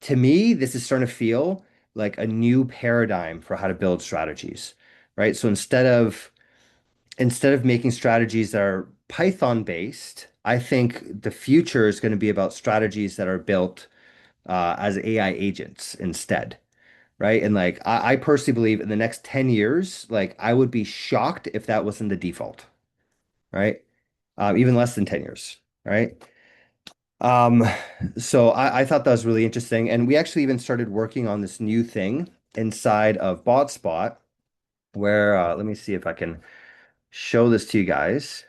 to me, this is starting to feel like a new paradigm for how to build strategies, right? So instead of making strategies that are Python based, I think the future is going to be about strategies that are built as AI agents instead, right? And like I personally believe in the next 10 years, like I would be shocked if that wasn't the default, right? Even less than 10 years, right? Um, so I thought that was really interesting. And we actually even started working on this new thing inside of BotSpot where let me see if I can show this to you guys.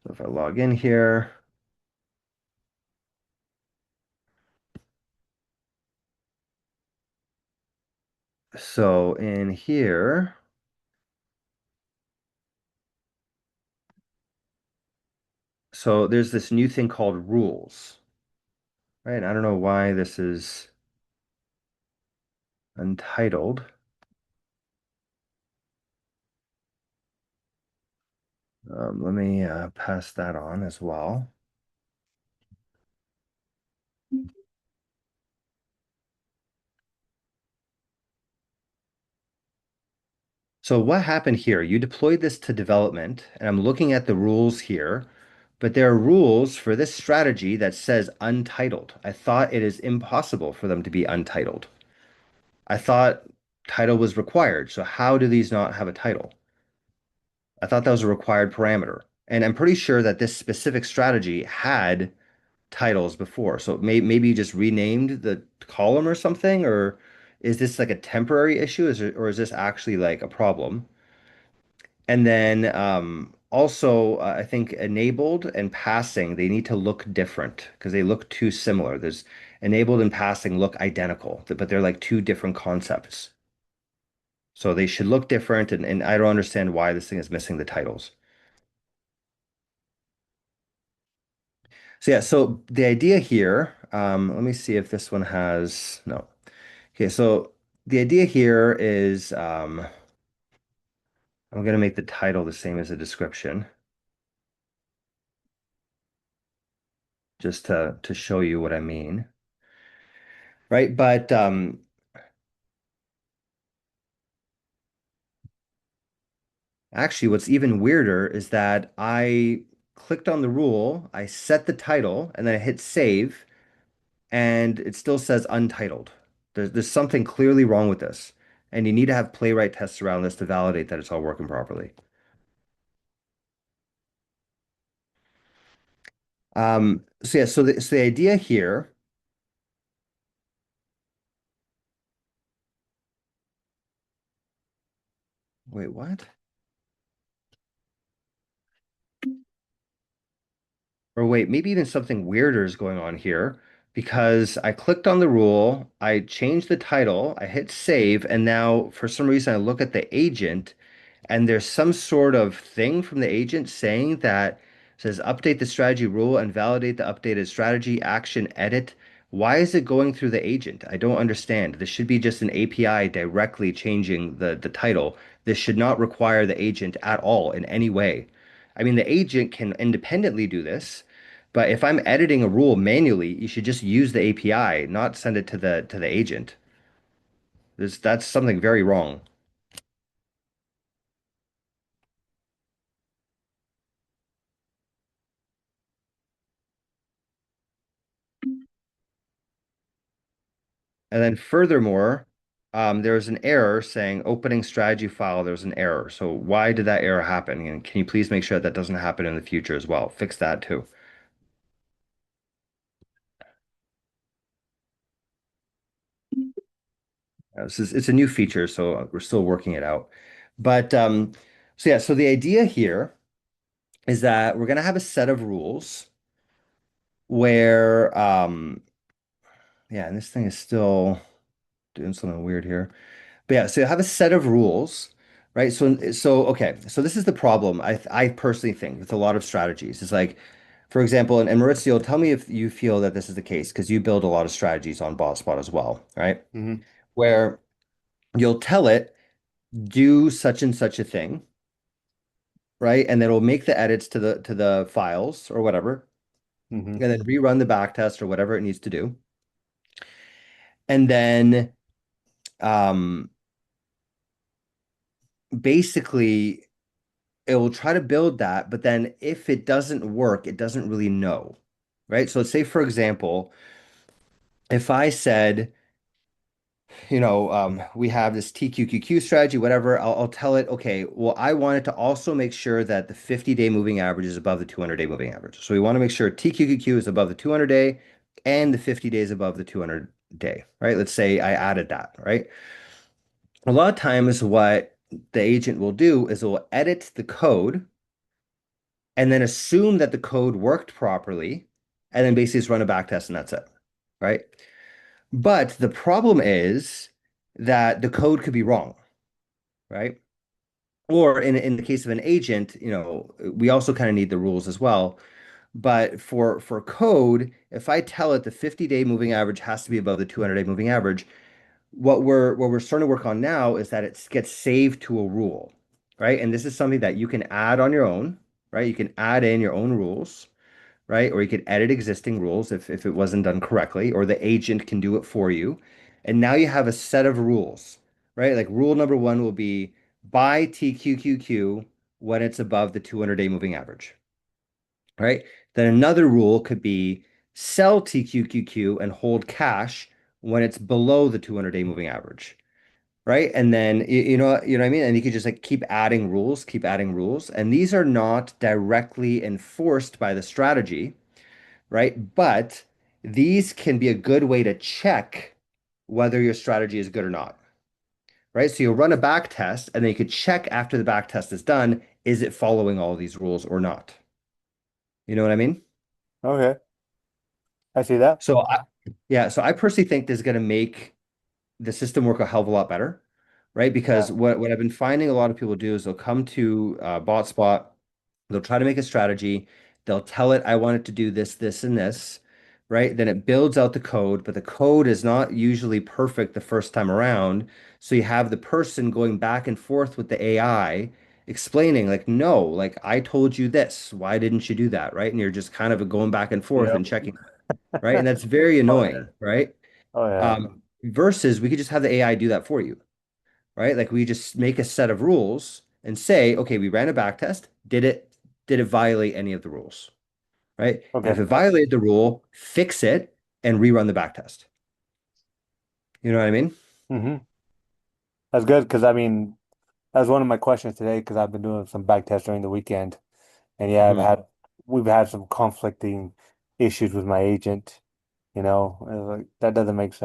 So if I log in here, so in here, so there's this new thing called rules, right? I don't know why this is untitled. Let me pass that on as well. So what happened here? You deployed this to development, and I'm looking at the rules here, but there are rules for this strategy that says untitled. I thought it is impossible for them to be untitled. I thought title was required. So how do these not have a title? I thought that was a required parameter. And I'm pretty sure that this specific strategy had titles before. So maybe you just renamed the column or something, or is this like a temporary issue? Or is this actually like a problem? And then also, I think enabled and passing, they need to look different because they look too similar. There's enabled and passing look identical, but they're like two different concepts. So they should look different, and I don't understand why this thing is missing the titles. So yeah, so the idea here, let me see if this one has, no. Okay, so the idea here is I'm going to make the title the same as the description, just to show you what I mean, right? But actually, what's even weirder is that I clicked on the rule, I set the title, and then I hit save, and it still says untitled. There's something clearly wrong with this, and you need to have playwright tests around this to validate that it's all working properly. So yeah, so the idea here, wait, what? Or wait, maybe even something weirder is going on here because I clicked on the rule, I changed the title, I hit save, and now for some reason I look at the agent and there's some sort of thing from the agent saying that says update the strategy rule and validate the updated strategy action edit. Why is it going through the agent? I don't understand. This should be just an API directly changing the title. This should not require the agent at all in any way. I mean, the agent can independently do this, but if I'm editing a rule manually, you should just use the API, not send it to the agent. That's something very wrong. And then furthermore, there's an error saying opening strategy file, there's an error. So why did that error happen? And can you please make sure that doesn't happen in the future as well? Fix that too. It's a new feature, so we're still working it out. But so yeah, so the idea here is that we're gonna have a set of rules where yeah, and this thing is still doing something weird here. But yeah, so you have a set of rules, right? So okay, so this is the problem. I personally think with a lot of strategies. It's like, for example, and Maurizio, tell me if you feel that this is the case, because you build a lot of strategies on BotSpot as well, right? Hmm. Where you'll tell it, do such and such a thing, right? And then it'll make the edits to the files or whatever, Hmm. and then rerun the back test or whatever it needs to do. And then um, basically it will try to build that, but then if it doesn't work, it doesn't really know, right? So say, for example, if I said, we have this TQQQ strategy, whatever, I'll tell it, okay, well, I want it to also make sure that the 50-day moving average is above the 200-day moving average. So we want to make sure TQQQ is above the 200-day and the 50 days above the 200-day, right? Let's say I added that, right? A lot of times what the agent will do is it will edit the code and then assume that the code worked properly and then basically just run a back test and that's it, right? But the problem is that the code could be wrong, right? Or in the case of an agent, we also kind of need the rules as well. But for code, if I tell it the 50-day moving average has to be above the 200-day moving average, what we're starting to work on now is that it gets saved to a rule, right? And this is something that you can add on your own, right? You can add in your own rules, right? Or you could edit existing rules if it wasn't done correctly, or the agent can do it for you. And now you have a set of rules, right? Like rule number one will be buy TQQQ when it's above the 200-day moving average, right? Then another rule could be sell TQQQ and hold cash when it's below the 200-day moving average, right? And then you know what I mean? And you could just like keep adding rules, keep adding rules. And these are not directly enforced by the strategy, right? But these can be a good way to check whether your strategy is good or not, right? So you'll run a back test and then you could check after the back test is done, is it following all these rules or not? You know what I mean? Okay. I see that. So I personally think this is going to make the system work a hell of a lot better, right? Yeah. Because what I've been finding a lot of people do is they'll come to BotSpot, they'll try to make a strategy, they'll tell it, I want it to do this, this, and this, right? Then it builds out the code, but the code is not usually perfect the first time around. So you have the person going back and forth with the AI, explaining, like, no, like I told you this, why didn't you do that, right? And you're just kind of going back and forth Yep. and checking, right? And that's very Oh yeah. annoying, right? Oh yeah. Versus we could just have the AI do that for you, right? Like we just make a set of rules and say, okay, we ran a back test. Did it violate any of the rules, right? And if Okay. it violated the rule, fix it and rerun the back test. You know what I mean? hmm That's good because I mean that was one of my questions today because I've been doing some back tests during the weekend, and yeah, Mhm. we've had some conflicting issues with my agent. Like that doesn't make sense.